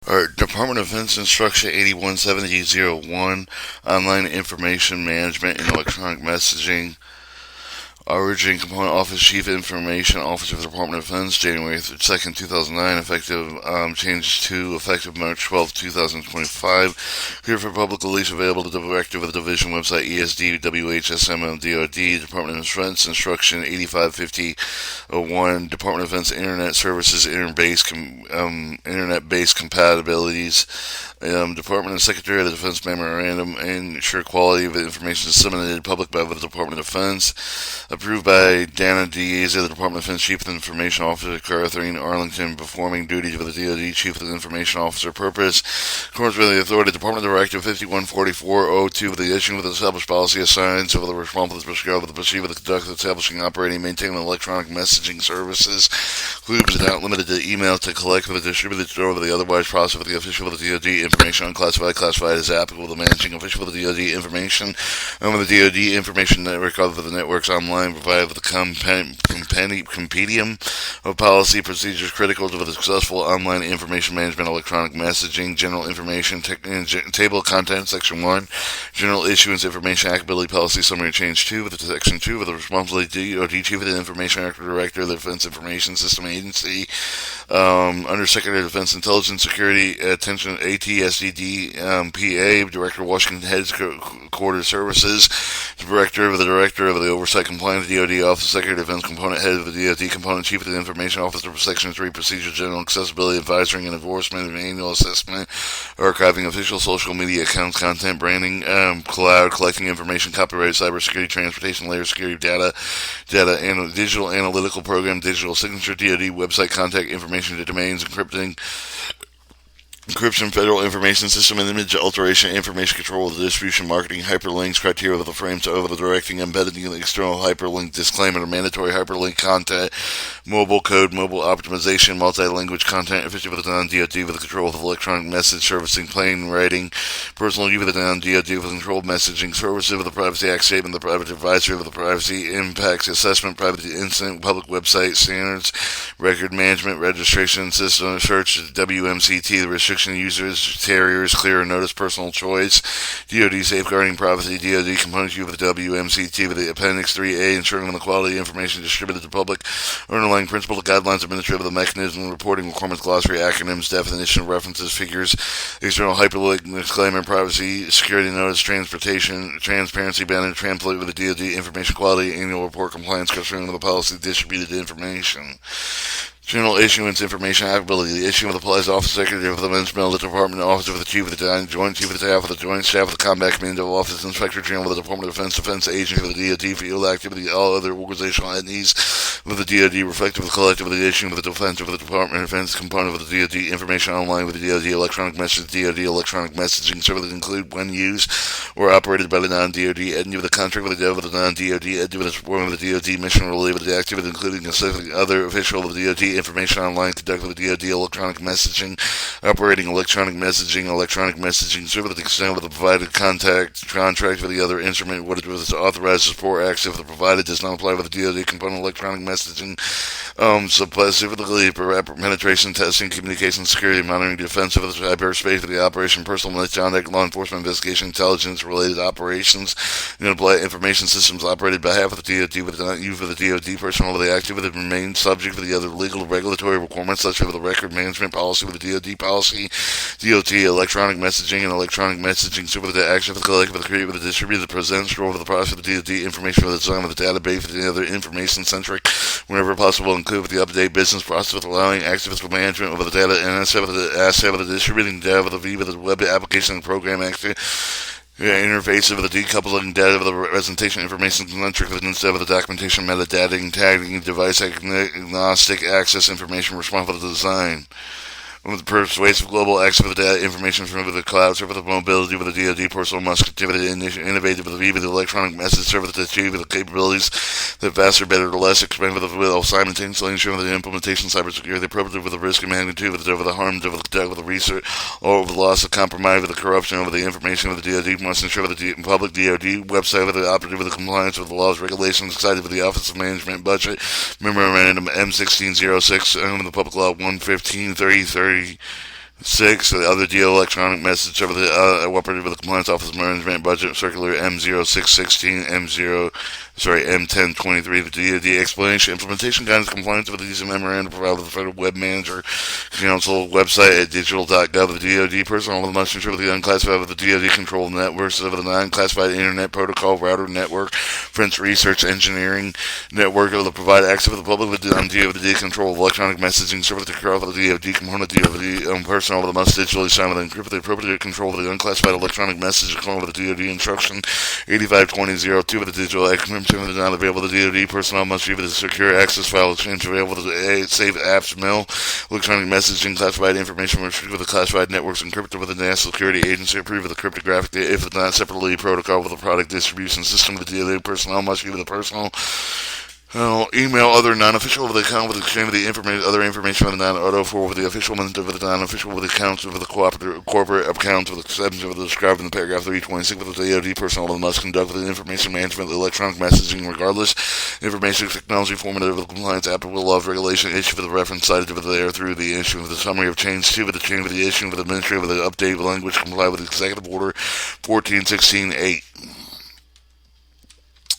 Our Department of Defense Instruction 817001, Online Information Management and Electronic Messaging. Origin Component Office Chief Information Officer of the Department of Defense, January 2nd, 2009, effective changes to effective March 12th, 2025. Here for public release, available to the Director of the Division website, ESD, WHSM, DOD, Department of Defense Instruction 855001, Department of Defense Internet Services, Internet-based compatibilities. Department and Secretary of the Defense Memorandum and ensure quality of information disseminated to the public by the Department of Defense. Approved by Dana Diaz, the Department of Defense Chief of Information Officer, Catherine Arlington, performing duties of the DoD Chief of the Information Officer. Purpose: accordance with the authority, Department Directive 514402 of the issuing of the established policy assigns over the responsibility prescribed with the procedure of the conduct of establishing, operating, maintaining electronic messaging services, includes but not limited to email, to collect for the distributed store over the otherwise process with the official of the DoD information, unclassified, classified as applicable, the managing official of the DoD information, and with the DoD information network of the networks online provided with the compendium of policy procedures critical to the successful online information management, electronic messaging. General information table of contents, section 1. General issuance information applicability policy summary change 2 with the section 2 with the responsibility DoD Chief of the Information Director of the Defense Information System Agency, Under Secretary of Defense Intelligence Security, attention ATSDD, PA, Director of Washington Headquarters Services, Director of the Oversight Compliance DoD Office, Secretary of Defense Component Head of the DoD Component, Chief of the Information Officer for Section 3, Procedure General Accessibility, Advisory and Enforcement of Annual Assessment, Archiving Official Social Media Accounts, Content Branding, Cloud, Collecting Information, Copyright, Cybersecurity, Transportation Layer Security, Data, Digital Analytical Program, Digital Signature, DoD Website Contact Information to Domains, Encryption, Federal Information System, and Image Alteration, Information Control of the Distribution, Marketing, Hyperlinks, Criteria of the Frames over the Directing, Embedding the External Hyperlink, Disclaimer, Mandatory Hyperlink Content, Mobile Code, Mobile Optimization, Multi-Language Content, Efficient with the non-DoD with the control of electronic message servicing, plain writing, Personal use with the non-DoD with control of messaging, Services with the Privacy Act Statement, the Private Advisory with the Privacy Impacts Assessment, Private Incident, Public Website Standards, Record Management, Registration System, Search, WMCT, the Restriction Users, Carriers, Clear Notice, Personal Choice, DoD Safeguarding Privacy, DoD Components U of the WMCT with the Appendix 3A, ensuring the quality of information distributed to the public, underlying principles, guidelines, administrative, the mechanism, reporting requirements, glossary, acronyms, definition, references, figures, external hyperlink, disclaimer, privacy, security notice, transportation, transparency banner, template with the DoD information quality, annual report, compliance, concerning the policy, distributed information. General issuance information applicability. The issuing applies to Office Secretary of the Defense Military Department, Office of the Chief of the Joint Chief of the Staff of the Joint Staff of the Combat Command of Office, Inspector General of the Department of Defense, Defense Agent of the DoD, Field Activity, all other organizational entities with the DoD, reflective of the collective of the issuing of the Defense of the Department of Defense, component of the DoD, information online with the DoD, electronic message, DoD, electronic messaging services include when used or operated by the non-DoD entity with the contract with the non-DoD entity with the support of the DoD mission related with the activity, including consulting other official of the DoD, information online conducted with the DoD, electronic messaging, operating electronic messaging service, the extent of the provided contract with the other instrument, what it was authorized to support acts if the provided does not apply with the DoD component electronic messaging, specifically penetration testing, communication security, monitoring, defense of the cyberspace for the operation, personal misconduct, law enforcement investigation, intelligence related operations, apply information systems operated by half of the DoD with not use of the DoD personnel of the activity remain subject to the other legal regulatory requirements such as the record management policy with the DoD policy, DOT, electronic messaging and electronic messaging super the action for the collective of the creative of the distributor, the presents over the process of the DoD information for the design of the database for the other information centric whenever possible, include with the up-to-date business process with allowing activist management over the data and asset of the distributing data of the V with the web application and program action. Interface of the decoupling data of the presentation information centric instead of the documentation metadata tagging device agnostic access information responsible for the design. With persuasive global access to the data information from the cloud server, the mobility with the DoD personal must activity innovative with the electronic message server to achieve the capabilities that faster, better, less expensive with the will simultaneously ensuring the implementation cybersecurity appropriate with the risk and magnitude with the harm of the research or over the loss of compromise with the corruption over the information of the DoD must ensure that the public DoD website with the operative with the compliance with the laws regulations excited with the Office of Management Budget Memorandum M1606 and the Public Law 1153030 6. The other DO electronic message over the operated with the Compliance Office Management Budget Circular M0616 M1023. The DoD explanation, implementation, guidance, compliance with these memorandum provided with the Federal Web Manager Council website at digital.gov. The DoD personnel must ensure the unclassified with the DoD controlled networks of the non-classified Internet Protocol Router Network, French Research Engineering Network will provide access to the public with the DoD control of electronic messaging service to control of the DoD component of the personnel of the must digitally sign with encrypt the appropriate control of the unclassified electronic message control of the DoD instruction 852002 with the digital encryption is not available. The DoD personnel must view the secure access file exchange available to the save apps, mail, electronic messaging, classified information restricted with the classified networks encrypted with the National Security Agency approved with the cryptographic data if it's not separately protocol with the product distribution system. The DoD personnel must view the personal email other non-official of the account with the exchange of the information, other information with the non-auto for with the official with the non-official with the accounts with the corporate accounts with the exceptions of the described in the paragraph 326 with the DoD personnel must conduct with the information management, the electronic messaging regardless. Information technology formative of the compliance applicable law of regulation issue for the reference cited with there through the issue of the summary of change 2 with the change of the issue with the administrative with the update of language comply with the executive order 1416.8.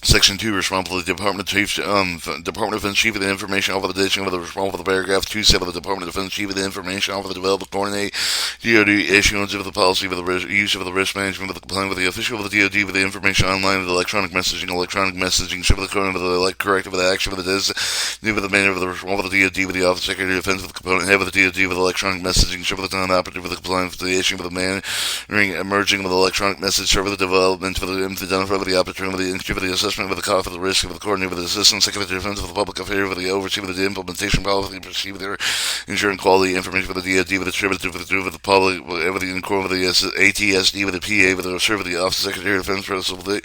Section 2, responsible for the Department of Defense Chief of the Information Officer, the addition of the responsible for the paragraph 2.7 of the Department of Defense Chief of the Information Officer, develop, coordinate DoD issuance of the policy for the use of the risk management of the complaint with the official of the DoD with the information online with the electronic messaging, shift of the code with the corrective with the action with the new with the manager of the responsible for the DoD with the Office Secretary of Defense with the component head with the DoD with electronic messaging, shift of the non-operative with the compliance with the issue with the managing, emerging with the electronic message, server the development for the identify with the opportunity with the industry with the assessment with the cost of the risk of the coordinator with the Assistant Secretary of Defense of the Public Affairs with the oversee with the implementation policy proceed with their ensuring quality information with the DoD with the distributed with the public with the core with the ATSD with the PA with the serve with the Office Secretary of Defense with the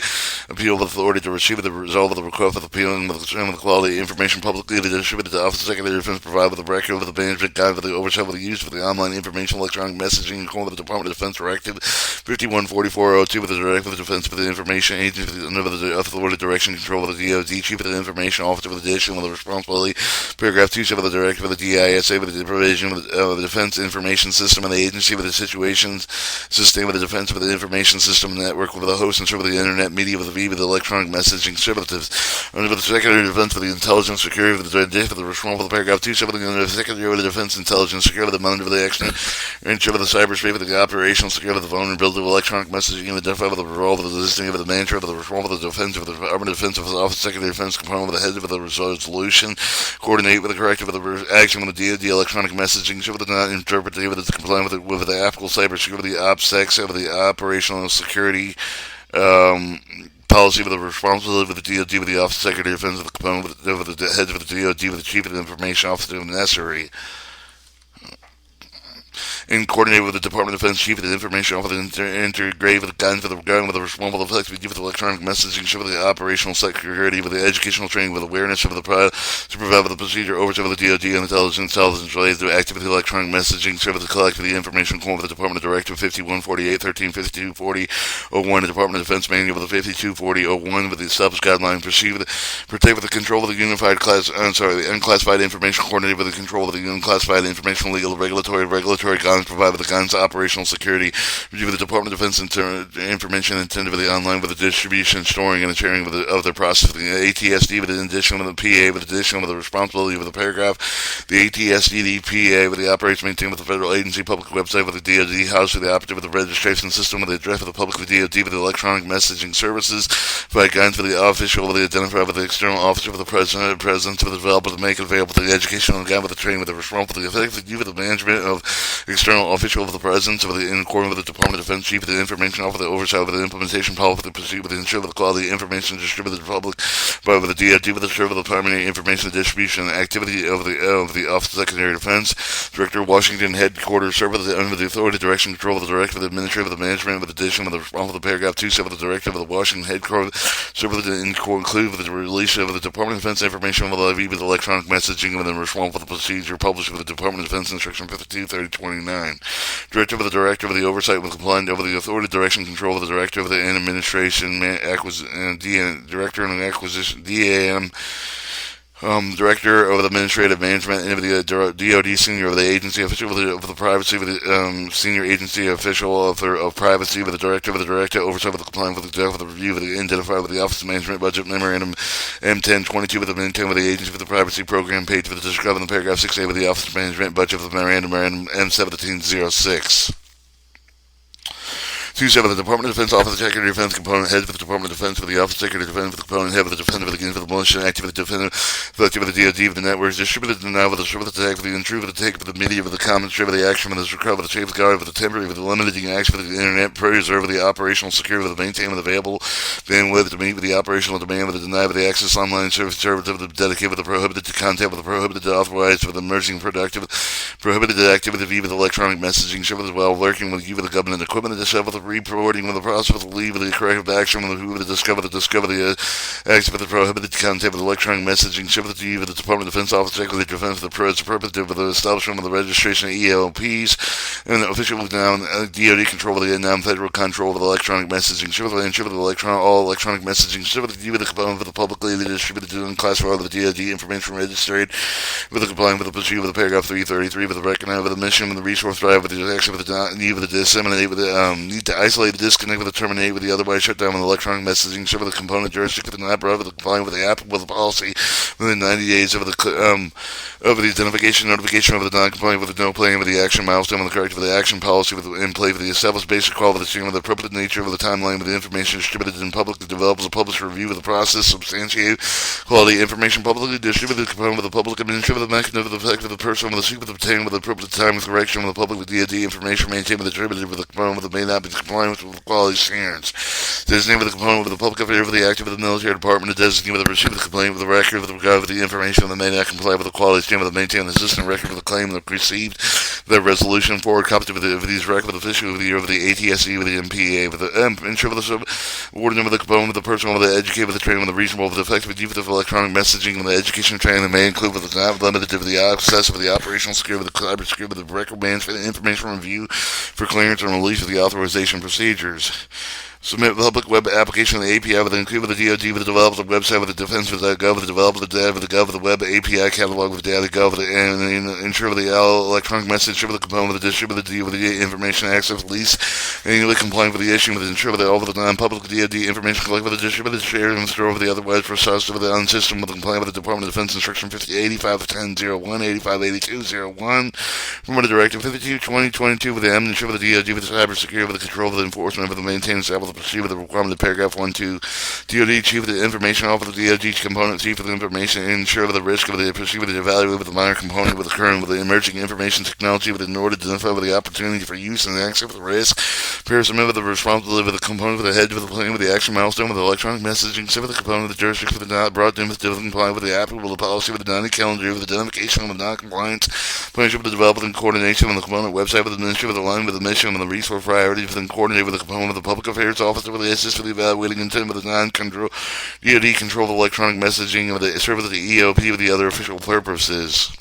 appeal with authority to receive the resolve of the request of the appealing with the quality information publicly to distribute to the Office Secretary of Defense provide with the record with the management guide with the oversight with the use of the online information electronic messaging in accordance with the Department of Defense Directive 514402 with the Directive of Defense for the Information Agency under the authority direction control of the DoD Chief of the Information Officer with addition with the responsibility paragraph 2 of the Directive of the DISA with the provision of the Defense Information System and the agency with the situations sustain with the defense with the information system network with the host and serve with the internet media with the V with the electronic messaging services under the Secretary of Defense with the intelligence security with the responsible for the paragraph 2 with the Secretary of the Defense intelligence security with the manager of the action and with the cyberspace with the operational security with the vulnerability of electronic messaging and identify with the role of the listing of the manager of the responsible for the defense of the Department of Defense of the Office Secretary of Defense component with the head of the resolution, coordinate with the corrective of the action with the DoD electronic messaging, show with the non-interpretive with the compliant with the applicable cybersecurity, the OPSEC, of the operational security policy with the responsibility with the DoD with the Office Secretary of Defense of the component with the head of the DoD with the Chief of the Information Officer if necessary. And coordinate with the Department of Defense Chief of the Information Officer integrate with the guidance with the regarding with the responsible flexibility with electronic messaging, with the operational security, with the educational training, with awareness of the to provide with the procedure oversight with the DoD and intelligence related to activity electronic messaging, serve with the collect with the information with the Department of Directive 5148 13 5240 01, the Department of Defense Manual with the 5240 01 with the established guideline proceed with protect with the control of the unified the unclassified information coordinated with the control of the unclassified information legal regulatory guidance provide with the guidance operational security review with the Department of Defense information intended for the online with the distribution, storing, and sharing of their process with the ATSD with the addition of the PA with the addition of the responsibility with the paragraph the ATSD the PA with the operations maintained with the federal agency public website with the DoD house with the operative with the registration system with the address of the public with the DoD with the electronic messaging services provide guidance for the official with the identifier with the external officer with the presence with the developer to make it available to the educational guide with the training with the responsible with the effective with the management of external official of the presence of the in accordance with the Department of Defense Chief of the Information Officer, the oversight of the implementation policy, the pursuit with the ensure the quality of information distributed to the public, by with the DoD with the serve of the primary information distribution activity of the Office of Secretary of Defense, Director Washington Headquarters, serve with the under the authority, direction, control of the director, the administrative, of the management, with addition of the responsible the paragraph 2 of the director of the Washington Headquarters, serve with the include with the release of the Department of Defense information with the levy with electronic messaging with the responsible for the procedure published with the Department of Defense Instruction 52-3029. Director of the Director of the Oversight with compliant over the authority, direction, control of the Director of the Administration, Director and Acquisition, DAM, Director of the Administrative Management of the DoD, Senior of the Agency Official of the Privacy, with the Senior Agency Official of Privacy, with the Director of the Director Oversight of the Compliance with the Review with the Identifier with the Office of Management Budget Memorandum M1022 with the Maintain with the Agency for the Privacy Program page with the described in the paragraph 6A with the Office of Management Budget of the Memorandum M1706. 2-7, the Department of Defense Office of Secretary of Defense Component Head for the Department of Defense for the Office of Secretary of Defense for the Component Head for the Defense for the Gains for the Militia Active for the Defense for the DoD for the networks distributed now for the strip of the tag for the intrude for the take for the media for the common strip for the action for the recover for the safeguard for the temporary for the limiting action for the internet preserve for the operational security for the maintain of the available bandwidth to meet with the operational demand for the deny for the access online service for the dedicated for the prohibited to contact for the prohibited to authorize for the emerging productive prohibited activity with electronic messaging service while working with you with the government equipment to discover the reporting with the process of the leave of the corrective action with the discover the action for the prohibited contact with electronic messaging service to you with the Department of Defense Office Secretary of Defense for the purpose of the establishment of the registration of ELPs and the official now DoD control of the now federal control of the electronic messaging service and ensure the all electronic messaging service to you with the component for the publicly distributed and unclassified of the DoD information registered with the complying with the pursuit of the paragraph 333 with the recognize with the mission with the resource drive with the action with the need with the disseminate with the need to isolate the disconnect with the terminate with the otherwise shut down with the electronic messaging server the component jurisdiction with the app with the complying with the app with the policy within 90 days of the identification notification of the non-compliant with the no playing with the action milestone with the corrective with the action policy with in play with the established basic quality with the stream with the appropriate nature of the timeline with the information distributed in public that develops a published review with the process substantiate quality information publicly distributed the component with the public administrator with the mechanism with the effect of the person with the sequence obtained with the appropriate time with correction with the public with DoD information maintained with the distributed with the component with the may not be compliant with the quality standards. Designated with the component with the public affairs with the active with the military department to designate with the receipt of the complaint with the record with regard with the information that may not comply with the quality standard with the maintain the existing record with the claim that received the resolution forward copy with these record with the official with the ATSE with the MPA with the ensure with the warden with the component with the person with the educate with the training with the reasonable with the effective and defective electronic messaging with the education training that may include with the not limited to the access of the operational security with the cyber security with the record management and information review for clearance and release of the authorization procedures. Submit public web application of the API with the include with the DoD with the developer of the website with the defense with the gov with the developer of the dev with the gov with the web API catalog with the data gov with the and ensure with the electronic message with the component with the distribute with the information access lease annually complying with the issue with the ensure with the all of the non-public DoD information collect with the distribute with the share and store with the otherwise processed with the unsystem with the compliant with the Department of Defense instruction 5085 1001 858201 from the directive 522022 with the ensure with the DoD with the cyber security with the control of the enforcement with the maintenance of the proceed with the requirement of paragraph 1-2 DoD chief of the information officer of the DoD component chief of the information and ensure with the risk of the proceed with the evaluate with the minor component with the current with the emerging information technology with in order to identify with the opportunity for use and access with the risk submit with the responsibility with the component with the head with the plan with the action milestone with the electronic messaging with the component with the jurisdiction with the not brought in with the comply with the applicable the policy with the non-calendar with the identification with the non-compliance partnership with the development and coordination with the component website with the ministry with the line with the mission with the resource priorities with the coordinate with the component with the public affairs officer with the assist with the evaluating intent with the non-control DoD control of electronic messaging with the serve with the EOP with the other official purposes.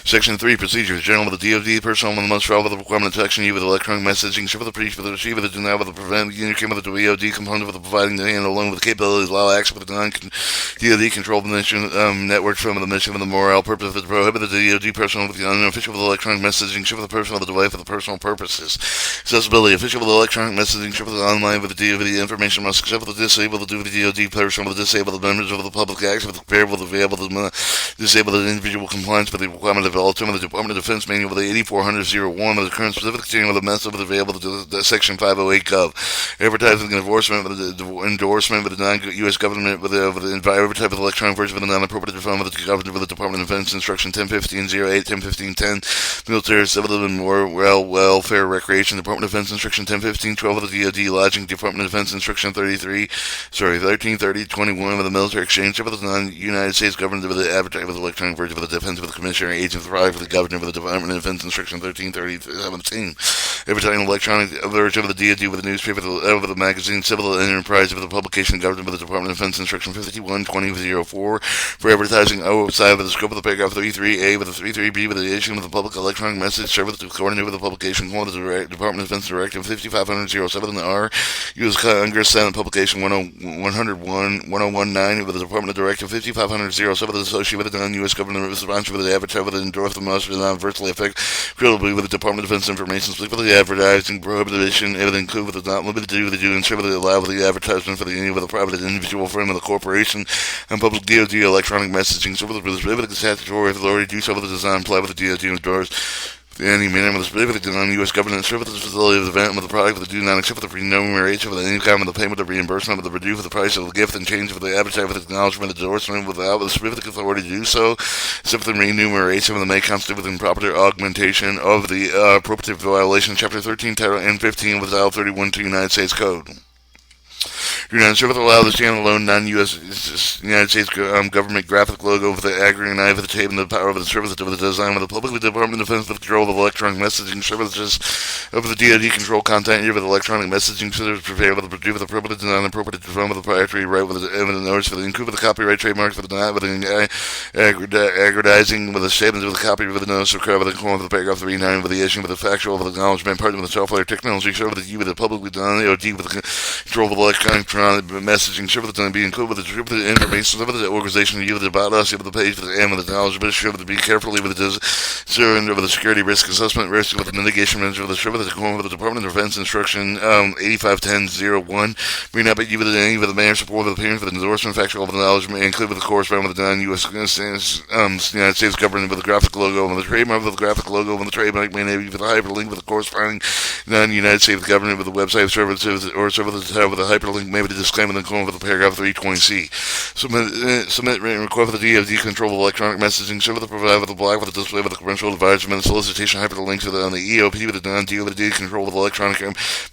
Section 3, Procedures. General with the DoD personnel must follow the requirement of Section U with electronic messaging, ship with the preach with the receiver, the deny with the prevent, the communicate with the DoD component with the providing the hand along with the capabilities, allow access with the non-DoD control of the nation network from the mission with the morale purpose of the prohibit the DoD personnel with the unofficial with electronic messaging, ship with the personal with the device for the personal purposes. Accessibility. Official with electronic messaging, ship with the online with the DoD information must accept with the disabled, the DoD personnel with the disabled, the members of the public access with the comparable, the available, the disabled, the individual compliance with the requirement of ultimate the Department of Defense Manual with the 8400-01 with the current specific chain with the method with available to the Section 508 Gov. Advertising and endorsement with the endorsement with the non-U.S. government with the advertising with the electronic version with the non-appropriate phone with the government with the Department of Defense Instruction 1015-08, 1015-10, Military Civil and Welfare Recreation Department of Defense Instruction 1015-12 with the DoD Lodging Department of Defense Instruction 1330-21 with the Military Exchange with the non-United States government with the advertising with the electronic version with the Defense with the Commissioner Agent of the Governor with the Department of Defense Instruction 1330-17. Advertising electronic version of the DoD with the newspaper with the magazine Civil Enterprise with the publication Government with the Department of Defense Instruction 51-2004 for advertising outside of the scope of the paragraph 33A with the 33B with the issue with the public electronic electronic message service according to the publication called the Department of Defense Directive 5500-07R, U.S. Congress Senate Publication 101-1019 with the Department of Directive 5500-07 associated with the non-U.S. government responsible for the advertising with the endorsement must adversely affect critically with the Department of Defense information, specifically advertising prohibition, everything included with the not limited to the due and service allow with the advertisement for the any with a private individual firm of the corporation and public DoD electronic messaging service with the specific statutory authority to do so with the design apply with the DoD endorse any manner with the specific non-U.S. government services facility of the event with the product with the do not accept the remuneration with any kind of the payment of reimbursement with the reduce for the price of the gift and change for the advertising with acknowledgement of the endorsement without the specific authority to do so, except for the remuneration with the may constitute with improper augmentation of the appropriate violation, Chapter 13, Title N15 with Title 31 to United States Code. United States allow the standalone non-U.S. United States government graphic logo with the aggregate knife of the tape and the power of the service of the design with the public Department of Defense with control of electronic messaging services over the DoD control content here with electronic messaging service prepared with the produce with the appropriate design and appropriate design with the proprietary right with the evident notice for the include with the copyright trademarks with the not with the aggrandizing with the statements with the copy with the notice of cover with the corner with the paragraph 39 with the issue with the factual with the acknowledgement part with the software technology server with the with the publicly done DoD with the control of the electronic messaging service to be included with the information of the organization you with about us with the page with the and with the knowledge but sure to be carefully with the surrender with the security risk assessment risk with the mitigation measure with the service with the Department of Defense instruction 8510-01 bring up at you with any with the mayor support with the parents with the endorsement factual with the knowledge may include with the correspondent with the non-U.S. United States government with the graphic logo and the trademark with the graphic logo and the trademark may name with the hyperlink with the corresponding non-United States government with the website services or services with the hyperlink maybe the disclaimer and then going with the paragraph 320C. Submit written request for the DoD control of electronic messaging service to provide with the black with the display with the commercial advisement and solicitation hyperlinks on the EOP with the non-DoD control of electronic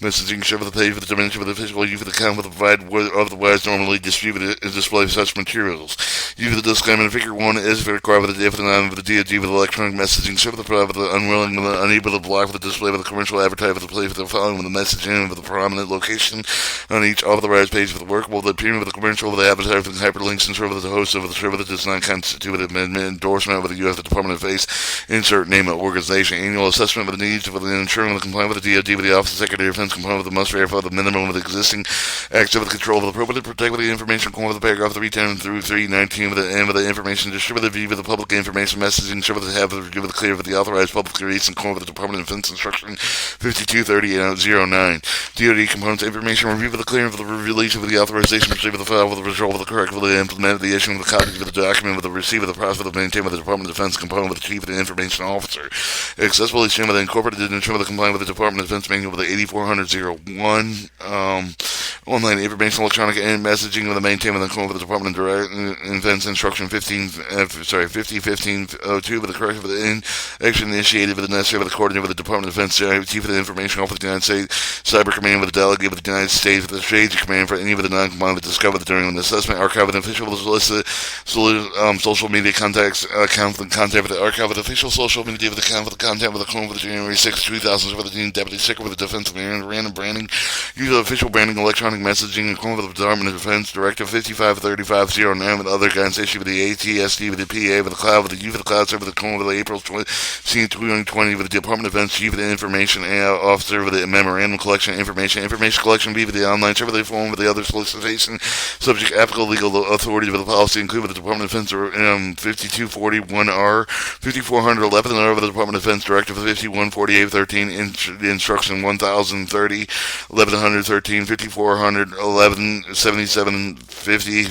messaging service the page with the dimension with the physical use of the account with the provide otherwise normally distributed and display such materials. Use the disclaimer in figure 1 is required with the DoD with the DoD with electronic messaging service to provide with the unwilling and the unable to block with the display with the commercial advertising with the play with the following with the messaging with the prominent location on each authorized page for the work will the appearing with the commercial with the advertising hyperlinks and serve with the host of the server that does not constitute an amendment endorsement with the U.S. Department of Defense insert name of organization annual assessment with the needs of the ensuring the compliance with the DoD with the Office of Secretary of Defense compliant with the must verify the minimum of the existing acts of the control of the appropriate protect with the information with the paragraph 310 through 319 with the end with the information distributed view with the public information messaging server that have the review with the clear with the authorized public release and with the Department of Defense instruction 523809 DoD components information review with the clear with the release of the authorization receive with the file with the result with the correct with the implement the issue with the copies of the document with the receive of the process with the maintain with the Department of Defense component with the chief of the information officer accessibility stream with the incorporated and with the compliant with the Department of Defense manual with the 8400-01 online information electronic and messaging with the maintain with the with the Department of Defense instruction 501502 with the correction with the action initiated with the necessary with the coordinator with the Department of Defense chief of the information office of the United States cyber command with the delegate with the United States with the strategic command for any of the non-compliant with discovered during an assessment archive with official solicit social media contacts account with the contact with the archive with official social media with the account with the contact with the clone with the January 6, 2000 with the Dean Deputy Secretary with the Defense of random branding use of official branding electronic messaging and clone with the Department of Defense Directive 553509 with other guidance issued with the ATSD with the PA with the cloud with the youth of the cloud server with the clone with the April 2020 with the Department of Defense chief of the information officer with the memorandum collection information collection B with the online server the form with the other solicitation subject applicable legal authority with the policy included with the Department of Defense 5241R 5411 and with the Department of Defense Directive 514813 instruction 1030 1113 5400 11 77 50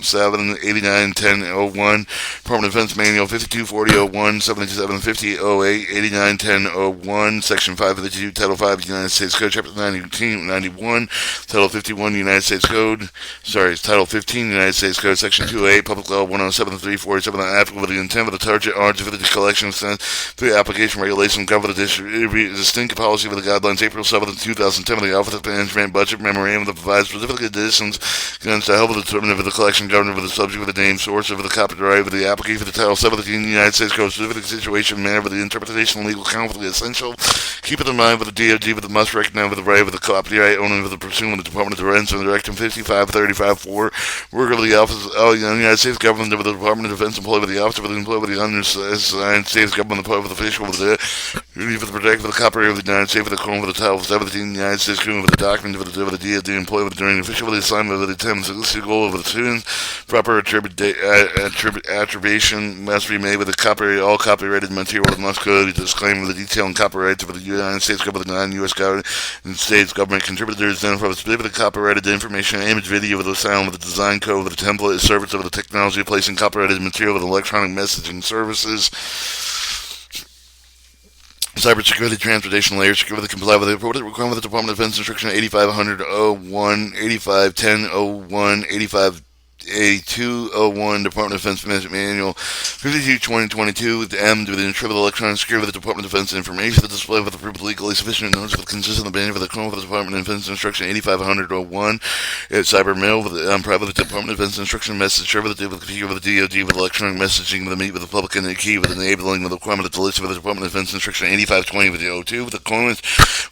07 89 10 01 Department of Defense Manual 524001 77 50 08 89 10 01 Section 552 Title 5 United States Code Chapter 91 Title 51 United States Code Title 15 United States Code Section 2A Public Law 107-347 applicable with the intent of the target arts of the collection through application regulation cover the distinct policy with the guidelines April 7, 2010 with the Office of Management Budget Memorandum that provides specific additions against the help of the determinant of the collection governor with the subject with the name source of the copyright with the application for the Title 17 United States Code specific situation manner with the interpretation of legal counsel essential keep it in mind with the DoD with the must recognize with the right with the copyright owner with the pursuing with the Department of Defense and Directive 5535-4, worker of the Office of the United States Government of the Department of Defense, employed by the Office of the Employee by the United States Government, employed with the official with the duty for the protection of the copyright of the United States, for the colon, for the title 17, the United States Government, for the document, for the DoD, employed with during the official with the assignment of the attempts, the goal of the students, proper attribution must be made with the copyright. All copyrighted materials must go to disclaimer the detail and copyright for the United States Government, the non-U.S. government, and states government contributors identify the specific copyrighted information, image, video, with the sound, with the design code, with the template, service of the technology, placing copyrighted material with electronic messaging services. Cybersecurity transportation layer security comply with the reported requirement of the Department of Defense Instruction 8500-01, 8510-01, 8582-01, Department of Defense Manual 52-2022, with the M to the intro of the electronic security of the Department of Defense information, the display of the proof legally sufficient notice with consistent banning for the criminal of the Department of Defense Instruction 8500-01, cyber mail with the private Department of Defense Instruction message server with the DoD with electronic messaging with the meet with the public and the key with enabling with the requirement of the list of the Department of Defense Instruction 8520 with the O2 with the comments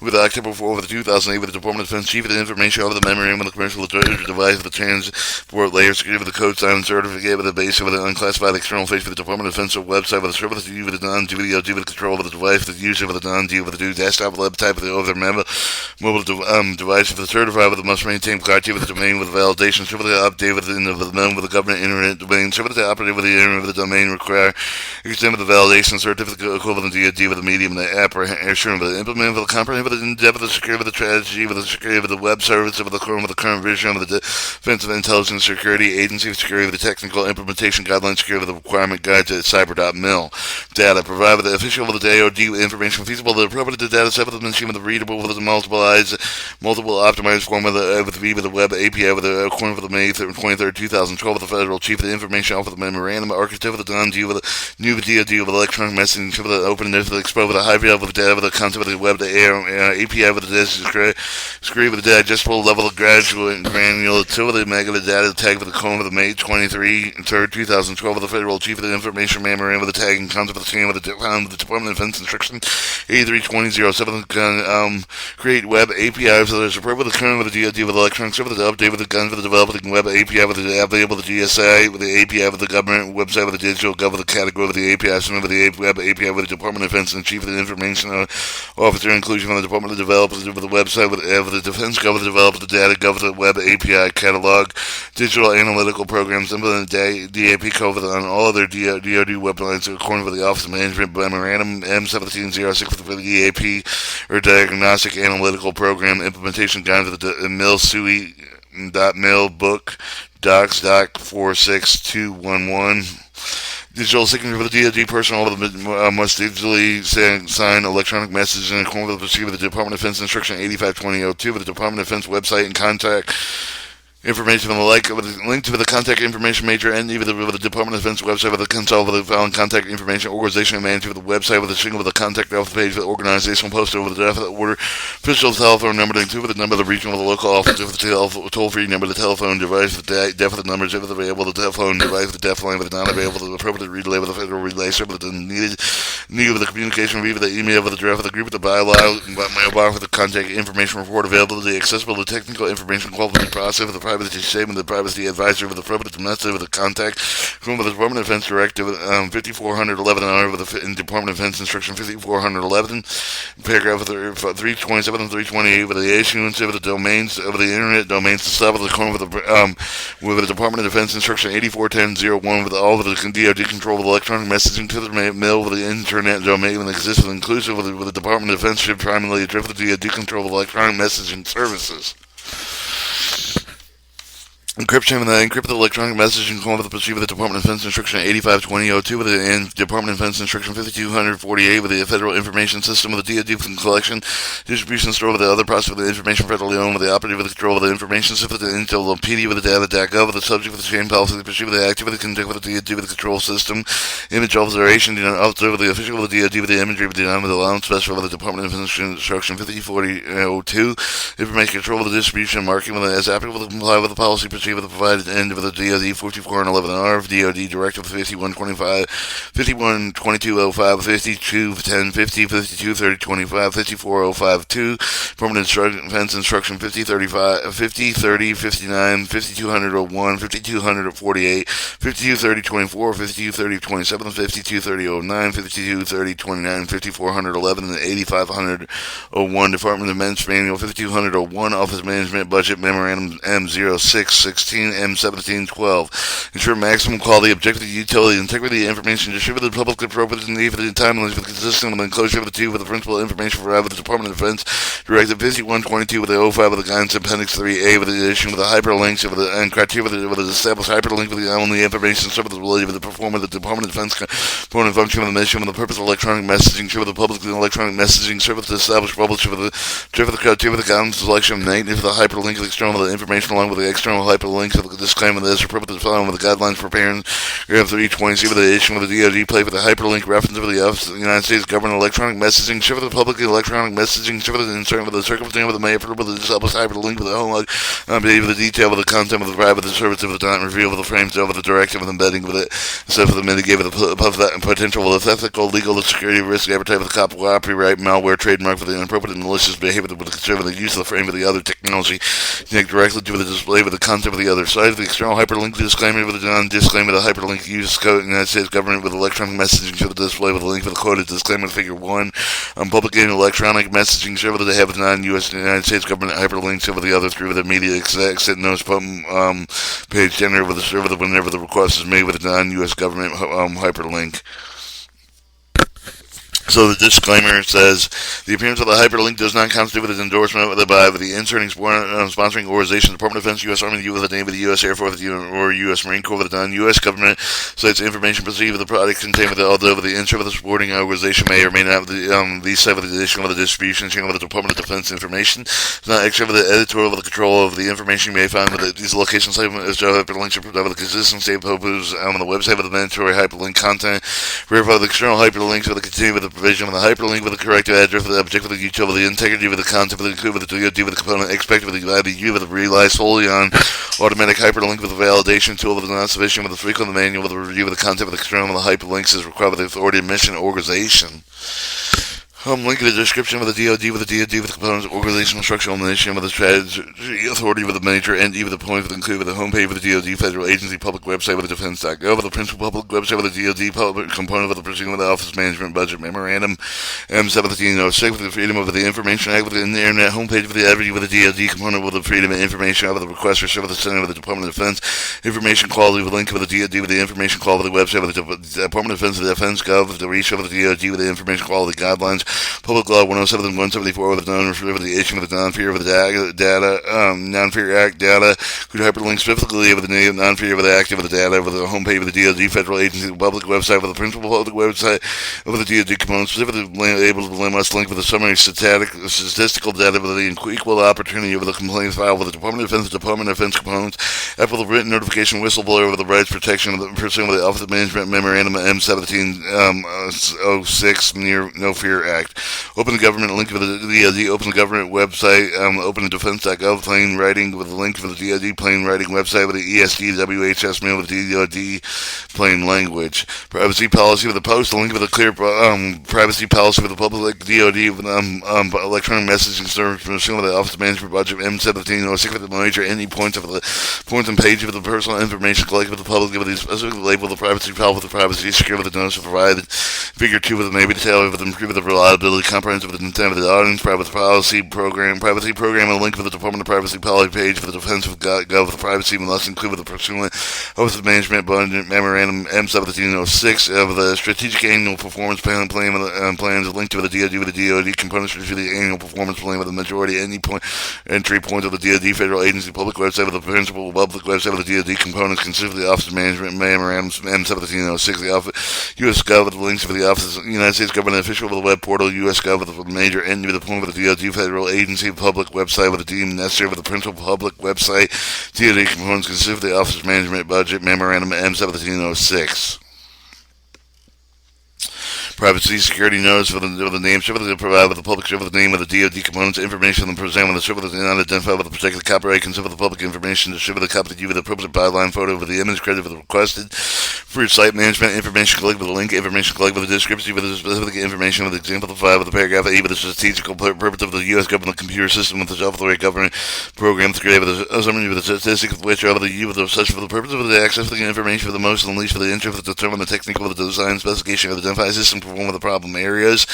with the October 4 with the 2008 with the Department of Defense Chief of the information over the memorandum with the commercial device with the transport layer security with the code sign certificate with the base with the unclassified external face with the Department of Defense website with the server with the with the non-DoD with the control with the device with the user with the non-DoD with the desktop web type with the other member mobile device with the certified with the must maintain criteria with the domain with the validation server with the update with the with the government internet domain server with the operator with the internet with the domain require extend with the validation certificate equivalent to DoD with the medium and the app or assuring with the implement with the comprehensive with the in-depth with the security with the strategy with the security with the web service with the current vision with the defensive intelligence security agency security with the technical implementation guidelines security with the requirement guide to cyber.mil data provide with the official with the DoD with information feasible the appropriate data set with the machine with the readable with the multiple optimized form with the web API with the according with the May 23rd 2012 with the federal chief of the information office with the memorandum architect with the non-D with the new DoD with electronic messaging with the openness with the expo with the high level with the data with the content with the web the API with the screen with the digestible level of graduate and granular with the mega the data tag with the cone with the May 23rd 2012 with the federal chief of the information memorandum with the tag and content with the team with the Department of Defense Instruction 832007 create web API so there's appropriate with the current with the DoD with the electronic server with the update with the guns with the developing web API with the available with the GSA with the API with the government website with the digital gov with the category with the API submit with the web API with the Department of Defense and chief of the information officer inclusion from the Department of Developers with the website with the Defense gov with the developer the data gov with the web API catalog digital analytical programs implement the DAP code on all other DoD websites according to the Office of Management Memorandum M1706 for the DAP or Diagnostic Analytical Program Implementation Guide for the MIL SUI.mil book docs doc 46211 digital signature for the DoD personnel must digitally sign electronic messages in accordance with the procedure with the Department of Defense Instruction 852002 with the Department of Defense website and contact information from the like with a link to the contact information major and with the Department of Defense website with the console with the following contact information organization and manager with the website with the single with the contact off the page with the organizational poster with the draft of the order official telephone number two with the number of the regional with the local office with the toll free number the telephone device with the deaf with the numbers if available the telephone device with the deaf line with the not available the appropriate relay with the federal relay server with the need with the communication review with the email with the draft of the group with the bylaw mailbox with the contact information report availability accessible the technical information quality process with the privacy statement, the privacy advisor with the appropriate method with the contact with the Department of Defense Directive 5411 with the Department of Defense Instruction 5411 paragraph 327 and 328 with the issuance of the domains of the internet domains to stop with the corner with the Department of Defense Instruction 841001 with all of the DoD control with electronic messaging to the mail with the internet domain and exists inclusive with the Department of Defense should primarily address the DoD control with electronic messaging services. Encryption with the encrypted electronic messaging call with the procedure with the Department of Defense Instruction 852002 with the Department of Defense Instruction 5248 with the Federal Information System with the DoD collection, distribution store with the other process with the information federally owned with the operative with the control of the information system with the Intel PD with the data.gov with the subject with the chain policy, the procedure with the active with the conduct with the DoD with the control system, image observation, officer with the official with the DoD with the imagery with the with the allowance special with the Department of Defense Instruction 504002, information control with the distribution marking with the as applicable to comply with the policy procedure Chief of the Provided End of the DoD 5411R, DoD Directive 5125, 512205, 521050, 523025, 54052, Permanent Defense Instruction 5035, 5030, 59, 520001, 520048, 523024, 523027, 523009, 523029, 5411, and 8501, Department of Defense Manual 5201, Office Management Budget Memorandum M0616, M1712. Ensure maximum quality, objectivity, utility, integrity of information distributed to the public appropriate and for the timeliness with consistent with the enclosure of the two with the principal information provided with the Department of Defense Directive 5122 with the 05 with the guidance appendix 3A with the addition with the hyperlinks with the and criteria with the established hyperlink with the only information service related with the performance of the Department of Defense component function of the mission with the purpose of electronic messaging with the public electronic messaging service to establish publish with the criteria with the guidance selection of maintenance with the hyperlink with external with the information along with the external hyperlinks with the disclaimer that is for purpose of following with the guidelines for parents. Graph 320 with the addition with the DoD play with the hyperlink reference of the Office of the United States Government electronic messaging with the public electronic messaging with the insert with the circumstance with the may with the established hyperlink with the home with the detail with the content with the private the service of the time reveal with the frames over the directive with embedding with it instead of the mitigate with the potential with the ethical legal the security risk advertise with the copyright malware trademark with the inappropriate and malicious behavior with the concern with the use of the frame of the other technology connect directly to the display with the content of the other side of the external hyperlink disclaimer with the non-disclaimer the hyperlink use code United States government with electronic messaging to the display with the link for the quoted disclaimer figure 1 public and electronic messaging server that they have with the non-US United States government hyperlinks over the other three with immediate exit notice page generated with the server that whenever the request is made with the non-US government hyperlink. So the disclaimer says, the appearance of the hyperlink does not constitute an endorsement by the inserting sponsoring organization, Department of Defense, U.S. Army, with the name of the U.S. Air Force, or U.S. Marine Corps, with the non-U.S. government cites information perceived with the product contained with although the insert of the supporting organization may or may not have the site with the addition of the distribution channel with the Department of Defense information. It's not extra with the editorial with the control of the information you may find with these location sites as hyperlinks are provided with the consistency purpose on the website with the mandatory hyperlink content. Verify the external hyperlinks with the continue with the provision of the hyperlink with the correct address for the object with the utility, with the integrity with the content with the DoD with the component expected with the IBU with the rely solely on automatic hyperlink with the validation tool with the non-sufficient with the frequent manual with the review with the content with the external with the hyperlinks is required with the authority of mission organization. Link in the description with the DoD with the components, organizational structural mission with the strategy, authority with the major entity with the point with include with the homepage with the DoD federal agency public website with the defense.gov with the principal public website with the DoD public component with the proceeding with the Office Management Budget Memorandum M1706 with the Freedom of the Information Act with the internet homepage with the average with the DoD component with the Freedom of Information Act with the request for service with the Center with the Department of Defense information quality with the link with the DoD with the information quality website with the Department of Defense with the Defense.gov with the reach of the DoD with the information quality guidelines. Public Law 107 and 174 with the issue with the non-fear of the data, non-fear act data, could hyperlink specifically with the non-fear of the active of the data with the homepage of the DoD federal agency, the public website with the principal public website of the DoD component, specifically able to must link with the summary statistical data with the equal opportunity of the complaints filed with the Department of Defense components, after the written notification whistleblower with the rights protection of the pursuing with the Office of Management Memorandum M1706 near No Fear Act. Open the government link for the DoD. Open the government website. Open the defense.gov plain writing with the link for the DoD plain writing website with the ESD WHS mail with the DoD plain language. Privacy policy with the post. The link with the clear privacy policy with the public DoD with electronic messaging service with the Office of Management Budget M1706 with the major any points of the points and page of the personal information collected with the public with the specific label the privacy policy with the privacy secure with the notice provided. Figure 2 with the maybe detail with the improve the reliability comprehensive with the intent of the audience, privacy program, and a link for the Department of Privacy policy page for the Defense of Gov with the privacy must include with the pursuant Office of Management Budget Memorandum M1706 of the strategic annual performance plan plans linked to the DoD with the DoD components to the annual performance plan with the majority entry point of the DoD federal agency public website with the principal public website with the DoD components consist of the Office of Management Memorandum M1706 the Office U.S. Gov with the links for the Office of the United States Government Official with the web portal U.S. Gov with the major entity with the point with the DoD federal agency public website with the deemed necessary with the principal public website DoD components consist of the Office of Management Budget Memorandum M1706. Privacy security notice with the name server to provide with the public server the name of the DoD components information and present with the server that is not identified with the protected copyright can serve the public information to server the copy to you with the appropriate byline photo with the image credit with the requested for site management information collect with the link information collect with the description with the specific information with the example of 5 with the paragraph A with the strategical purpose of the U.S. government computer system with the software government program to create with a summary with the statistics of which are the U with the such for the purpose of the access to the information for the most and least for the interest to determine the technical of the design specification of the identified system perform with the problem areas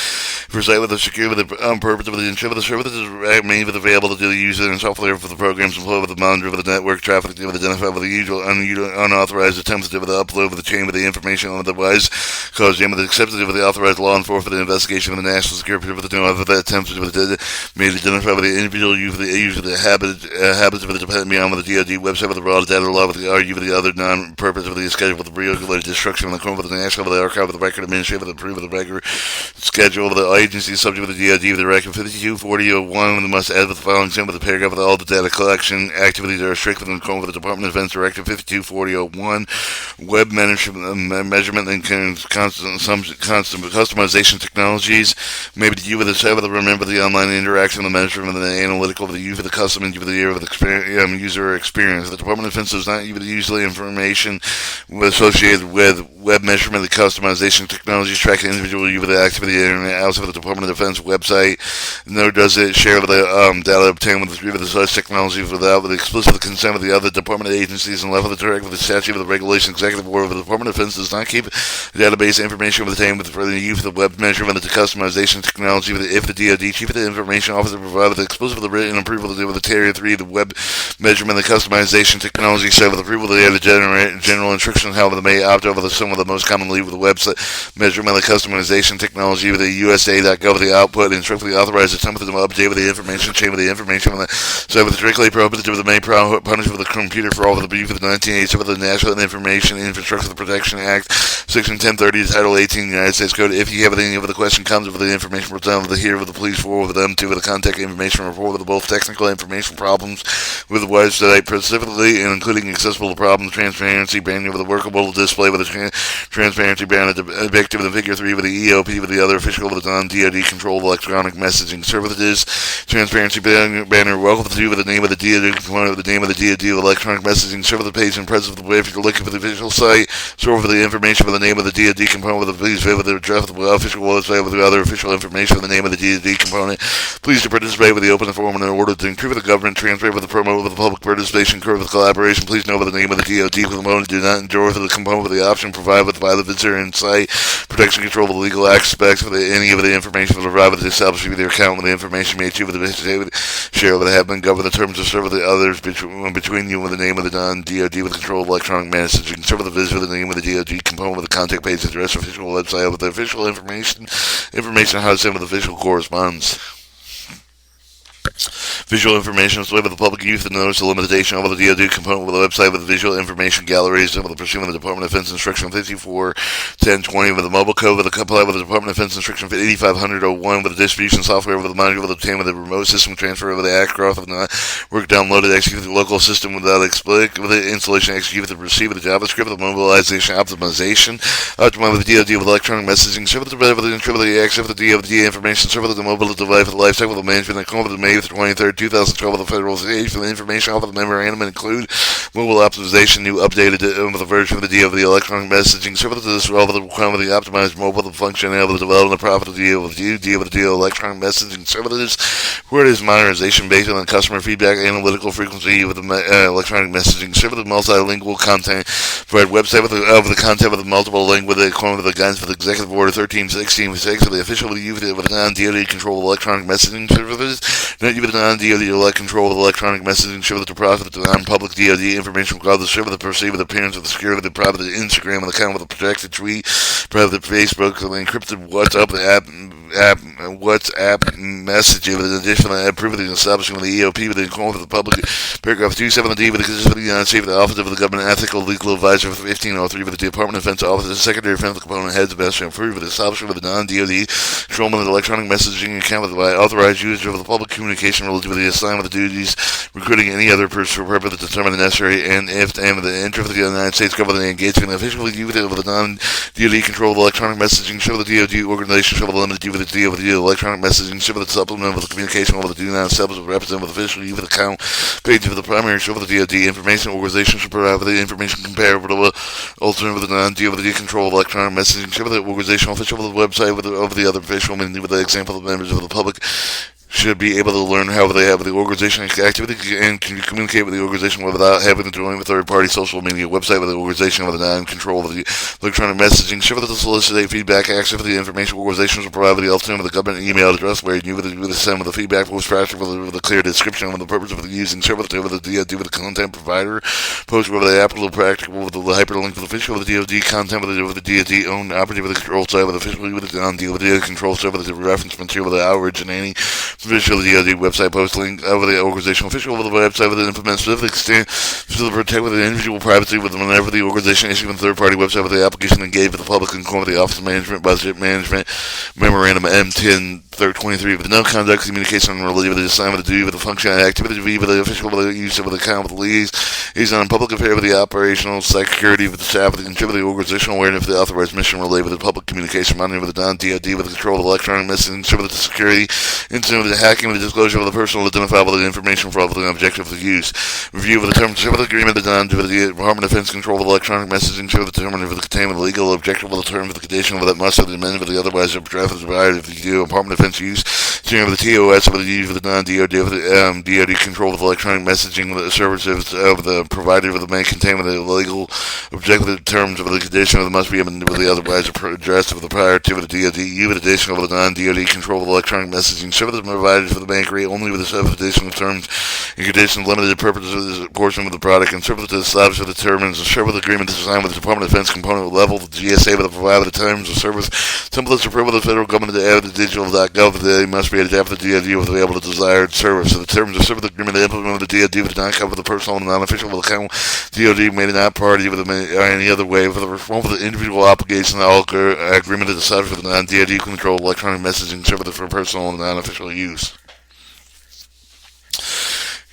for site with the secure with the purpose of the ensure with the server that is made with available to the user and software for the programs employed with the monitor with the network traffic with identify with the usual unauthorized attempts to the upload with the chain with the information otherwise cause jam with the acceptance of the authorized law enforcement for the investigation of the national security with the of the attempts with the made identify with the individual use of the habits of the dependent beyond with the DoD website with the raw data law with the RU with the other non-purpose of the schedule with the regulated destruction of the corner with the national with the archive with the record administrative with the proof of the record schedule with the agency subject with the DoD with the record 524001 with the must add with the following example with the paragraph with all the data collection activities are restricted within the corner with the Department of Defense Directive 524001 web measurement and constant customization technologies maybe the U with the set with the remember the online interaction the measurement and the analytical with the U for the custom and U for the year of the user experience. The Department of Defense does not use the usually information associated with web measurement, the customization technologies tracking individual U for the activity of the internet outside of the Department of Defense website. Nor does it share the data obtained with the such technology without the explicit consent of the other department agencies and left with the direct with the statute of the regulation executive order of the Department of Defense does not keep database information obtained with the use of the web measurement, the customization technology if the DoD chief of the information officer provided the explicit of the written approval to do with the Terrier 3, the web measurement, the customization technology set with approval to the general instructions how they may opt over the some of the most commonly with the website measurement, the customization technology with the USA.gov the output instruct the authorized attempt to update with the information chain with the information so with the directly prohibited with the main punishment with the computer for all of the for the 1987 with the National Information Infrastructure Protection Act Section 1030 Title 18 United States Code. If you have any of the question comes with the information presented with the here with the police forward with them to with the contact information report with both technical information problems with the website specifically and including accessible to problems transparency banning with the workable display with the transparency banner objective with the figure 3 with the EOP with the other official with the non-DoD controlled electronic messaging services transparency banner welcome to with the name of the DoD component with the name of the DoD electronic messaging server the page and presence of the if you're looking for the official site server for the information with the name of the DoD component with the please with the address of the official website with the other official information with the name of the DoD component please to participate with the open forum in order to improve the government transfer with the promote with the public participation curve with collaboration please know with the name of the DoD component do not endure for the component with the option provided by the visitor and site protection control with the legal aspects with any of the information provided with the establishment with the account with the information made to with the share with the have been governed the terms of serve with the others between you with the name of the non-DoD with control of electronic messaging serve with the visit with the name of the DoD component with the contact page address official website with the official information how to send with official correspondence. Visual information is with the public use and notice the limitation of the DoD component with the website with the visual information galleries with the pursuing the Department of Defense Instruction 54.10.20 with the mobile code with the comply with the Department of Defense Instruction 8500.01 with the distribution software with the module with the obtain with the remote system transfer with the Ashcroft with the work downloaded execute the local system without explicit with the installation execute with the receive with the JavaScript with the mobilization optimization optimize with the DoD with electronic messaging server with the intro with the access with the DoD information server with the mobile device with the lifecycle with the management and come with the May 23rd 2012 with the Federal Stage for the information off of the memorandum include mobile optimization, new updated with the version of the DoD electronic messaging server to this with the requirement of the optimized mobile the functionality of the development the profit of the deal with the DoD electronic messaging services where it is modernization based on the customer feedback analytical frequency with the electronic messaging server the multilingual content provide website with the content with the multiple link with the equivalent of the guidance with the executive order 1316 with the official with the non-DoD control of electronic messaging services not with the non-DoD control of electronic messaging server to profit the non-public DoD information cloud the server the perceived appearance of the security of the private Instagram and the account with the projected tweet private Facebook the encrypted WhatsApp the WhatsApp message with an additional approved the establishment of the EOP with the equivalent of the public paragraph 270D with the consistency of the United States with the Office of the Government Ethical Legal Advisor with 1503 with the Department of Defense Office the Secretary of Defense component heads of best approved with the establishment of the non-DoD controlment of the electronic messaging account with the authorized user of the public communication relative to the assignment of the duties recruiting any other person for purpose to determine the necessary and if and with the interest of the United States government engagement officially with the non-DoD control control of electronic messaging, show the DoD organization, show the limited with the DoD electronic messaging, show the supplement with the communication over the do not establish with representative official, with the account page of the primary, show the DoD information organization should provide the information comparable to alternate with the non-DoD control of electronic messaging, show the organizational official with the website over the other official, with the example of members of the public should be able to learn how they have the organization activity and can communicate with the organization without having to join a third-party social media website with the organization with the non-control of the electronic messaging. Should to solicit feedback, access for the information organizations will provide the alternative with the government email address where you would send with the feedback post practical with a clear description of the purpose of the using server with the DoD with the content provider, post with the applicable practical with the hyperlink with the official with the DoD content with the DoD owned operative with the control side with officially with the non-DoD control server with the reference material with the originating official DoD website post link over the organizational official over the website with an implement specific stand to protect with the individual privacy with whenever the organization issuing a third party website with the application engaged with the public and with the Office of Management Budget Management Memorandum M10 23 with no conduct communication related with the assignment of duty with the function and activity with the official with the use of the account with the leads is on public affair with the operational security with the staff with the contribute the organizational awareness of the authorized mission related with the public communication monitoring with the non-DoD with the control of electronic messaging with the security incident with the hacking with the disclosure of the personal identifiable information for the objective of the use review of the terms of the agreement with the Department of Defense control of electronic messaging to determine if the containment of the legal objective of the terms of the condition that must have the amendment of the otherwise draft is provided if the Department of Defense use of the TOS of the use of the non-DoD of the DoD control of electronic messaging with the services of the provider of the main containment of the legal objective of the terms of the condition of the must be amended with the otherwise addressed of the prior to the DoD with addition of the non-DoD control of electronic messaging services provided for the bank rate only with the substitution of terms and conditions limited purposes of this portion of the product and service to establish the terms and service agreement to design with the Department of Defense component level the GSA with the provide the terms of service templates approved by the federal government to add the digital.gov they must be adapted to the DoD with the able to desired service. So the terms of service agreement to implement with the DoD would not cover the personal and non-official account DoD may not party with any other way for the reform of the individual obligation all agreement to decide for the non-DoD control electronic messaging service for personal and non-official use.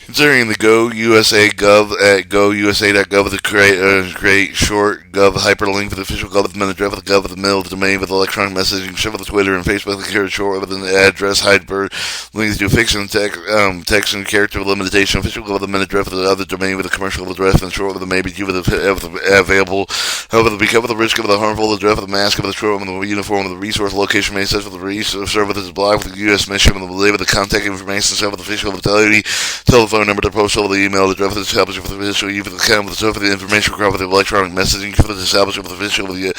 Considering the Go USA Gov at gousa.gov to create short Gov hyperlink with the official government address with the Gov with the middle of the domain with electronic messaging, share with the Twitter and Facebook the carrot short with an address hyper links to fiction text and character limitation, official government address with the other domain with a commercial address and short with the maybe due with the available. However, because of the risk of the harmful address of the mask of the short with the uniform of the resource location may set for the resource service is blocked with the U.S. mission with the label the contact information set with the official fidelity telephone number to post over the email address for the establishment for the official use of the account with the for the information required with the electronic messaging for the establishment of the official with the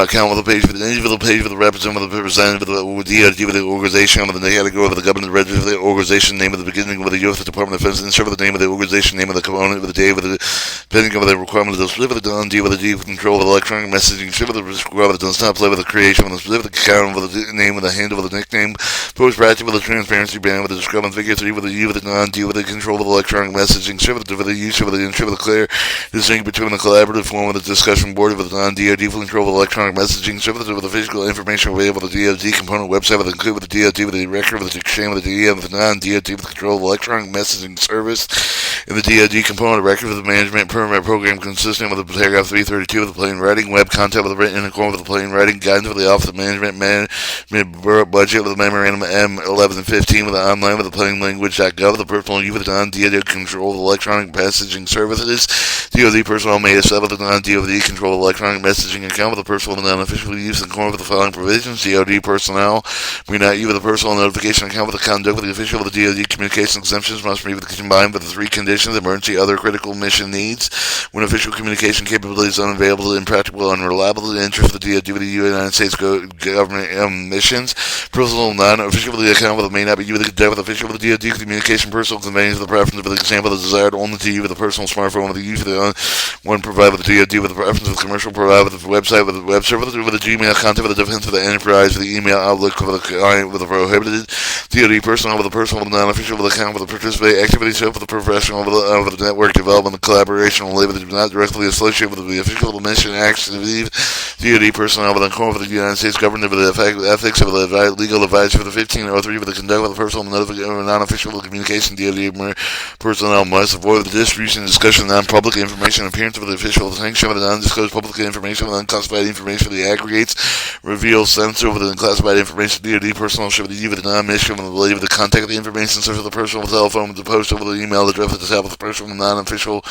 account with the page for the individual page for the representative with the representative with the DoD with the organization with the category with the government register of the organization name of the beginning with the U.S. Department of Defense insert with the name of the organization name of the component with the day with the depending on the requirement of the split with the non-D with the D control of the electronic messaging split with the requirement does not play with the creation with the specific account with the name with the handle with the nickname post practice with the transparency band with the discrepant figure 3 with the U with the non-D with the control of the electronic messaging service with the use of the ensure the clear distinction between the collaborative form of the discussion board with the non-DoD control of electronic messaging service with the physical information available with the DoD component website with include with the DoD with the record with the exchange with the DM with the non-DoD with the control of electronic messaging service in the DoD component record with the management permit program consistent with the paragraph 332 with the plain writing web content with the written in accordance with the plain writing guidance with the Office of Management budget with the memorandum M11 and 15 with the online with the plain language.gov with the personal use with the non-DoD control of electronic messaging services. DoD personnel may establish the non-DoD control of electronic messaging account with the personal and non-official use in accordance with the following provisions. DoD personnel may not use the personal notification account with the conduct with the official of the DoD communication exemptions must be combined with the three conditions: emergency, other critical mission needs, when official communication capability is unavailable, impractical, unreliable, the interest of the DoD with the United States government missions. Personal non-official with the account with may not be used with the official with the DoD communication personal conveyance of the preference with the example of the desired only to you with a personal smartphone with the use of the one provided with the DoD with the preference with commercial provided with the website with the web server with the Gmail content with the defense with the enterprise with the email outlook with the client with the prohibited DoD personnel with the personal with the non-official with the account with the participate activity set with the professional with the network development and collaboration only with the not directly associated with the official mission activity DoD personnel within the of the United States government with the ethics of the legal advisor for the 1503 with the conduct of the personal non-official communication. DoD personnel must avoid the distribution and discussion of non-public information, appearance of the official sanction of the non-disclosed public information, with unclassified information for the aggregates, reveal, censor with unclassified information. DoD personnel should be with the non-mission with the belief of the contact of the information, such as the personal telephone, with the post over the email address at the top of the personal non-official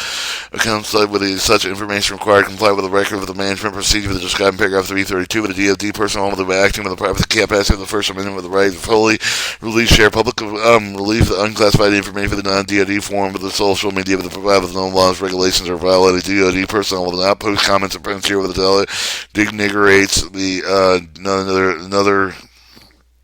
accounts with such information required comply with the record of the management procedure with the described in paragraph 332 with the DoD personnel with the acting with the private capacity of the First Amendment with the right to fully release, share public release the unclassified information for the non-DoD form with the social media with the provide with no laws, regulations, or violated. DoD personnel will not post comments or prints here with the teller denigrates the another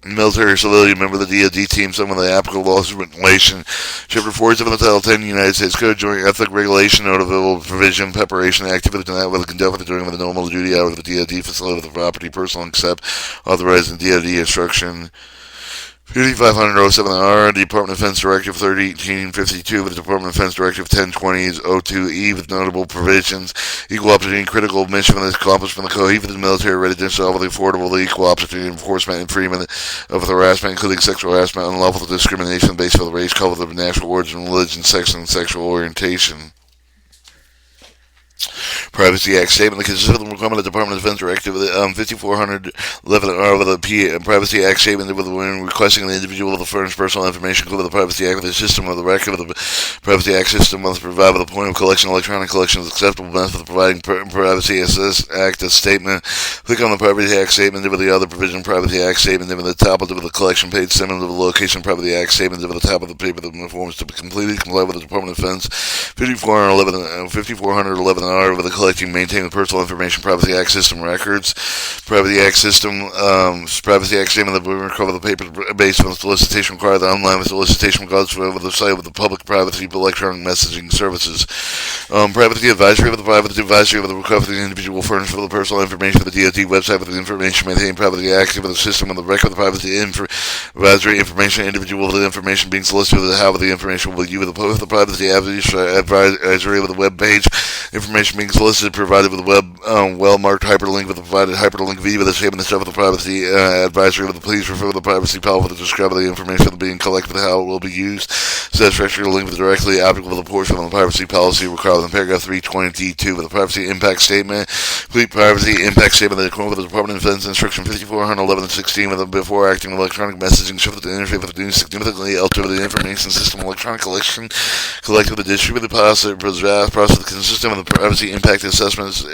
military or civilian member of the DoD team, some of the applicable laws and regulation. Chapter 47 of the Title 10 United States Code, Joint Ethic Regulation, Notable Provision, Preparation, Activity, with conducted during the normal duty hours of the DoD facility with the property, personal, except authorized in DoD instruction. 5500-07R, Department of Defense Directive 3018-52 with the Department of Defense Directive 1020-02E with notable provisions. Equal opportunity, critical mission of the accomplishment of the cohesive military readiness, all the affordable, the equal opportunity enforcement and freedom of harassment, including sexual harassment, unlawful discrimination based on the race, color, of national origin, religion, sex, and sexual orientation. Privacy Act statement that consists of the requirement of the Department of Defense Directive 5411R with a Privacy Act statement with when requesting the individual to furnish personal information including the Privacy Act with the system of the record of the Privacy Act system must provide with a point of collection. Electronic collection is acceptable method of providing Privacy Act statement. Click on the Privacy Act statement with the other provision Privacy Act statement with the top of the collection page similar to the location Privacy Act statement with the top of the paper the forms to be completed comply with the Department of Defense 5411R with the collecting, maintaining the personal information Privacy Act system records. Privacy Act system, Privacy Act statement that will recover the paper based on the solicitation required the online with solicitation regards for the site with the public privacy electronic messaging services. Privacy advisory with the privacy advisory with the recovery of the individual furnished for the personal information for the DoD website with the information maintained Privacy Act with the system of the record of the privacy advisory information individual with the information being solicited with how the information will be used with the post the privacy advisory with the web page information being solicited provided with a well-marked hyperlink with the provided hyperlink V with the statement itself of the privacy advisory with the please refer to the privacy policy with the describe of the information being collected how it will be used. Satisfactory link with directly applicable to the portion of the privacy policy required in paragraph 320D2 with the privacy impact statement. Complete privacy impact statement that according with the Department of Defense instruction 5411-16 with the before acting with electronic messaging shifted to interface with the new significantly alter the information system electronic collection collected with the distributed process consistent with the privacy impact assessments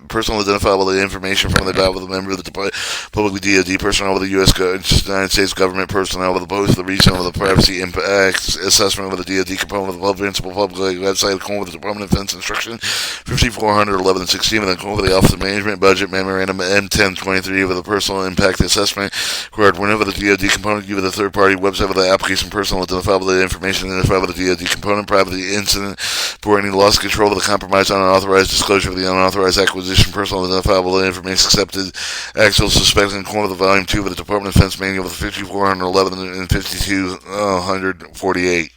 personal identifiable information from the data with a member of the public DoD personnel with the United States government personnel with the both the region of the privacy impact assessment with the DoD component of the principal public website according with the Department of Defense instruction 5411-16 with the Office of Management Budget Memorandum M1023 with the personal impact assessment required whenever the DoD component give the third party website with the application personal identifiable information identified with the DoD component privacy incident for any loss of control of the compromise unauthorized disclosure of the unauthorized acquisition personal identifiable information accepted actual suspected in accordance with the volume 2 of the Department of Defense manual with 5411 and 5248.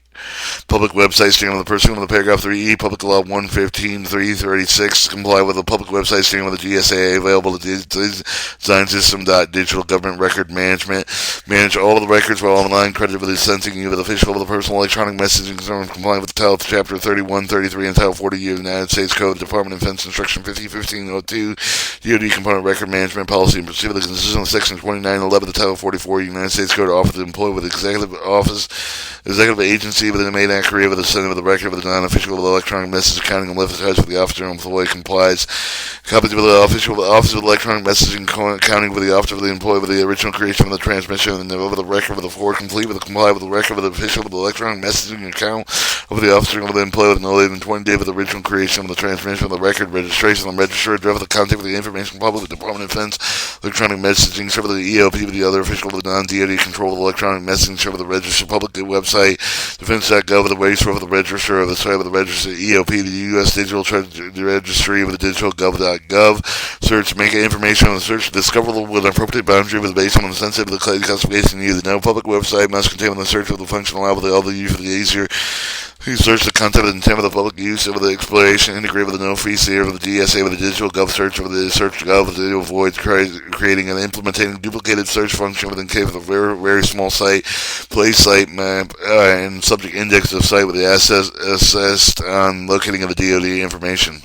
Public website statement of the person with the paragraph 3E, Public Law 115-336, comply with the public website statement with the GSA available at design system. Digital government record management. Manage all of the records while online, credited with the sensing you with official of the personal electronic messaging concern complying with Title Chapter 31, 33, and Title 40 of the United States Code, Department of Defense Instruction 5015-02, DoD Component Record Management Policy and Procedure that consists of Section 2911 of the Title 44 United States Code, offer to employ with executive office, executive agency within the main act created with the Senate with the record of the non-official with electronic message accounting and left attached with the officer and employee complies. Copies with the official with the office of electronic messaging accounting with the officer of the employee with the original creation of the transmission and over the record with the forward complete with the comply with the record with the official with the electronic messaging account of the officer with the employee with no later than 20 days with the original creation of the transmission of the record registration and register address with the contact with the information public with the Department of Defense electronic messaging server with the EOP with the other official with the non-DoD control of the electronic messaging server with the register public website defense.gov with the waste for the register of the site with the register EOP the U.S. Digital Registry with the digital.gov search make information on the search discoverable with an appropriate boundary with based on the sensitive of the classification needed. No public website must contain the search of the function allowed with all the use of the easier You search the content of the intent of the public use over the exploration, integrate with the no free seer of the DSA with the digital gov search over the search gov to avoid creating and implementing duplicated search function within case of a very small site, place site map, and subject index of site with the assessed on locating of the DoD information.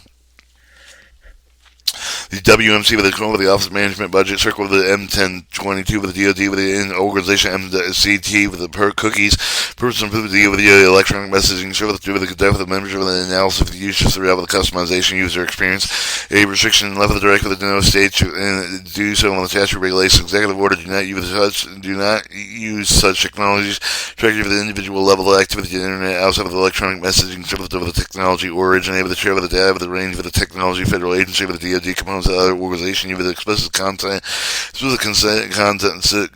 The WMC with the Office of Management Budget, circle with the M1022 with the DoD with the organization MCT with the cookies, person with the electronic messaging service with the conduct with the members with the analysis of the users throughout with the customization user experience. A restriction left of the direct with the no state and do so on the statute regulations. Executive order do not use such technologies directly for the individual level of activity of the internet outside of the electronic messaging service of the technology or originate with the chair with the data with the range with the technology federal agency with the DoD components of the other organization with explicit content,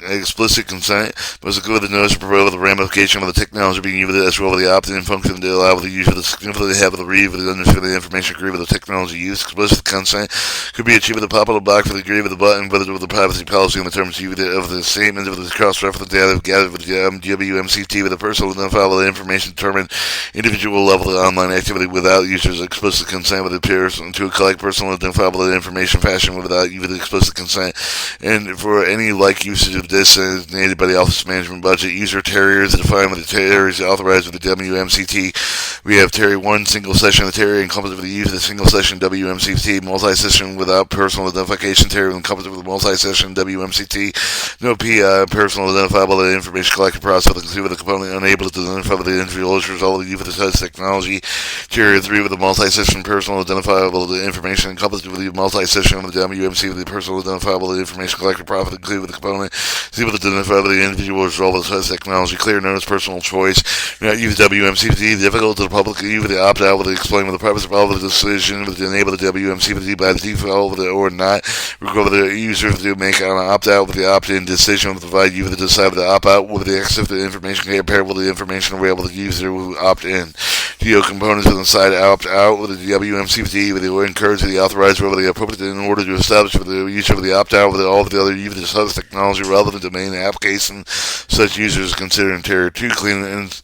explicit consent, must include the notice of proposal with the ramification of the technology being used as well with the opt-in function to allow the user to significantly have the read with the understand the information agree with the technology used. Explicit consent could be achieved with the popular block for the agree with the button, whether with the privacy policy and the terms of the statement of the cross-reference data gathered with the WMCT with the personal identifiable information determined individual level of online activity without users' explicit consent with the person to collect personal identifiable information fashion without even explicit consent, and for any like usage of this designated by the Office of Management Budget. User terriers defined with the terriers authorized with the WMCT. We have Terry 1 single session of the terrier encompassed with the use of the single session WMCT, multi-session without personal identification terrier encompassed with the multi-session WMCT, no PI, personal identifiable information collected process with the component unable to identify with the individual as a result of the use of the such technology. Terrier 3 with the multi-session personal identifiable information encompassed with the multi-session of the WMC with the personal identifiable information collected profit included with the component. See with the identifiable the individual as well as such technology. Clear notice, personal choice. Do not use WMCPD. Difficult to the public. You with the opt-out with the explain with the privacy of the decision with the enable the WMCPD by the default with the or not. Require the user to make an opt-out with the opt-in decision with provide you with the decide with the opt-out with the access to the information comparable to the information available to the user who opt-in. Geo components inside opt-out with the WMCPD with the encourage the authorized with the appropriate in order to establish for the user of the opt-out with all of the other users of technology relevant domain application such users consider Terrier 2 clean and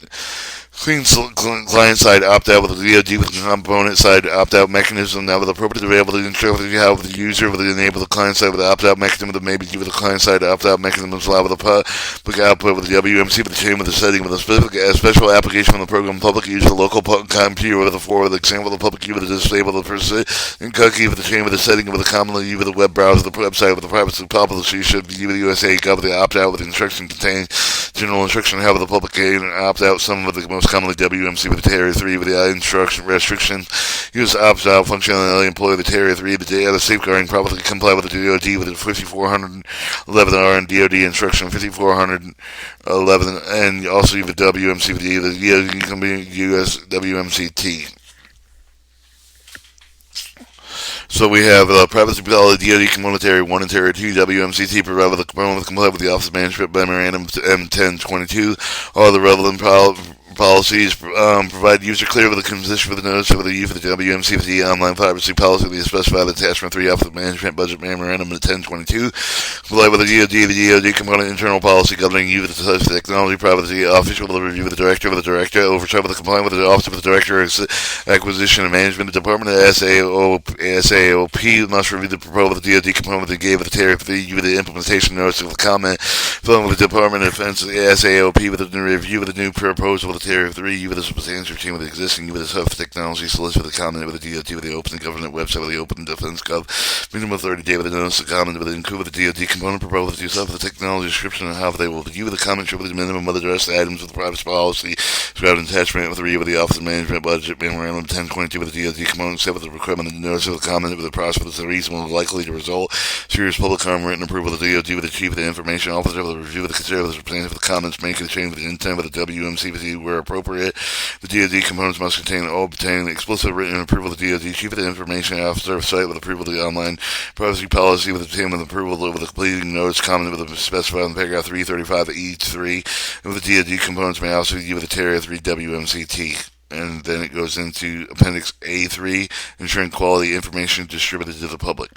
client side opt-out with the DoD with the component side opt-out mechanism now with appropriate available to ensure that you have the user with the enable the client side with the opt-out mechanism that maybe give the client side opt-out mechanisms allow with the public output with the WMC with the chain with the setting with a special application from the program public use the local computer with the for the example the public use with the disable the person and cookie with the chain with the setting with the commonly use with the web browser the website with the privacy policy should be with the USA gov with the opt-out with the instruction contains general instruction how with the public opt-out some of the most commonly WMC with the Terrier 3 with the instruction restriction. Use opt-out functionality employ the Terrier 3 the data safeguarding properly comply with the DoD with the 5411R and DoD instruction 5411 and also use the WMC with the DoD can be US WMCT. So we have privacy policy, DoD component Terrier 1 and Terrier 2, WMCT provide with the component with comply with the Office of Management Memorandum M1022. All the relevant policies provide user clear with the condition for the notice of the use of the WMCT online privacy policy. They specify the attachment 3 Office of Management Budget Memorandum 1022. Comply with the DoD component internal policy governing use of the technology privacy official will review with the director oversight with the compliance with the Office of the Director Acquisition and Management. The Department of SAOP must review the proposal with the DoD component that gave the Terrier for the implementation notice of the comment. Filling with the Department of Defense SAOP with the review of the new proposal with the Terrier 3, you with a substantial team with the existing, you with a soft technology, solicit with the comment with the DoD with the open government website with the open defense gov, minimum 30 day with the notice of comment with the include with the DoD component proposal with yourself with the technology description and how they will view the comment with the minimum of addressed items with the privacy policy, described attachment with the review with the Office of Management Budget Memorandum 1022 with the DoD component, set with the requirement of the notice of the comment with the process with the reasonable likely to result, serious public harm, written approval of the DoD with the chief of the information officer with the review with the consider with the representative of the comments making the change with the intent with the WMC where appropriate. The DoD components must contain all obtaining the explicit written approval of the DoD chief of the information officer of site with approval of the online privacy policy with obtaining approval of the completing notice comment with the specified in paragraph 335E3 and with the DoD components may also use with the Terrier 3 WMCT. And then it goes into Appendix A3, ensuring quality information distributed to the public.